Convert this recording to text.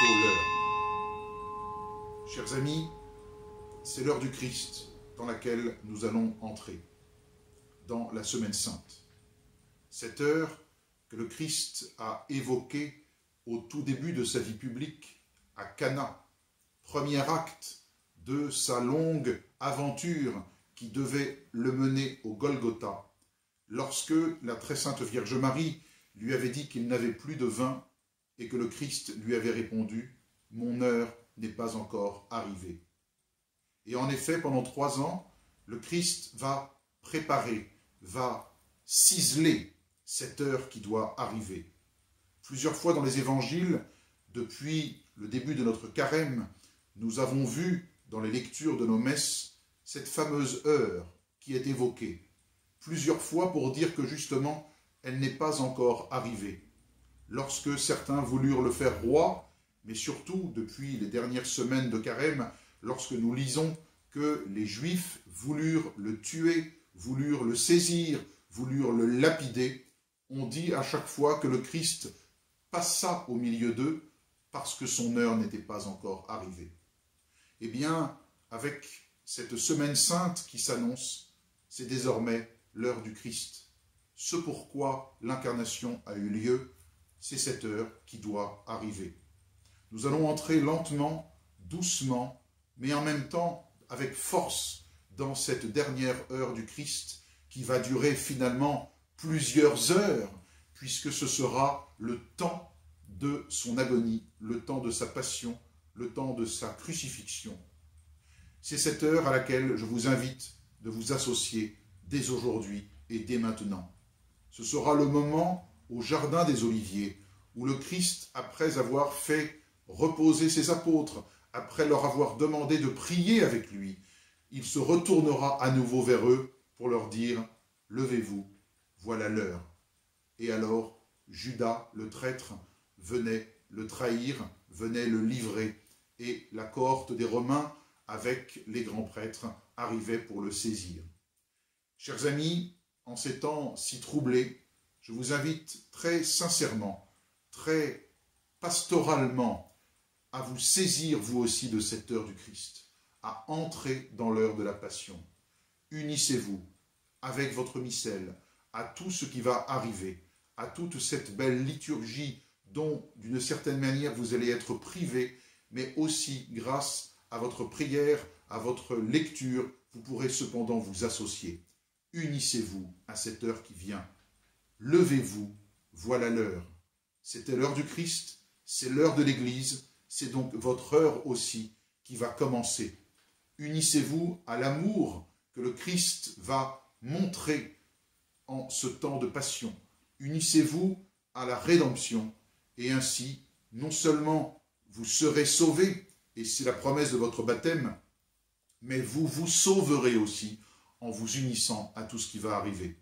bientôt l'heure. Chers amis, c'est l'heure du Christ dans laquelle nous allons entrer, dans la Semaine Sainte. Cette heure que le Christ a évoquée au tout début de sa vie publique, à Cana, premier acte de sa longue aventure qui devait le mener au Golgotha, lorsque la très sainte Vierge Marie lui avait dit qu'il n'avait plus de vin et que le Christ lui avait répondu « Mon heure n'est pas encore arrivée ». Et en effet, pendant 3 ans, le Christ va préparer, va ciseler cette heure qui doit arriver. Plusieurs fois dans les évangiles, depuis le début de notre carême, nous avons vu dans les lectures de nos messes cette fameuse heure qui est évoquée. Plusieurs fois pour dire que justement, elle n'est pas encore arrivée. Lorsque certains voulurent le faire roi, mais surtout depuis les dernières semaines de carême, lorsque nous lisons que les Juifs voulurent le tuer, voulurent le saisir, voulurent le lapider, on dit à chaque fois que le Christ passa au milieu d'eux parce que son heure n'était pas encore arrivée. Eh bien, avec cette semaine sainte qui s'annonce, c'est désormais l'heure du Christ. Ce pourquoi l'incarnation a eu lieu, c'est cette heure qui doit arriver. Nous allons entrer lentement, doucement, mais en même temps avec force dans cette dernière heure du Christ qui va durer finalement plusieurs heures, puisque ce sera le temps de son agonie, le temps de sa passion, le temps de sa crucifixion. C'est cette heure à laquelle je vous invite de vous associer dès aujourd'hui et dès maintenant. Ce sera le moment au Jardin des Oliviers où le Christ, après avoir fait reposer ses apôtres, après leur avoir demandé de prier avec lui, il se retournera à nouveau vers eux pour leur dire « Levez-vous, voilà l'heure ». Et alors, Judas, le traître, venait le trahir, venait le livrer, et la cohorte des Romains, avec les grands prêtres, arrivait pour le saisir. Chers amis, en ces temps si troublés, je vous invite très sincèrement, très pastoralement, à vous saisir vous aussi de cette heure du Christ, à entrer dans l'heure de la Passion. Unissez-vous avec votre missel à tout ce qui va arriver, à toute cette belle liturgie dont, d'une certaine manière, vous allez être privés, mais aussi grâce à votre prière, à votre lecture, vous pourrez cependant vous associer. Unissez-vous à cette heure qui vient. Levez-vous, voilà l'heure. C'était l'heure du Christ, c'est l'heure de l'Église, c'est donc votre heure aussi qui va commencer. Unissez-vous à l'amour que le Christ va montrer en ce temps de passion. Unissez-vous à la rédemption et ainsi, non seulement vous serez sauvés, et c'est la promesse de votre baptême, mais vous vous sauverez aussi en vous unissant à tout ce qui va arriver.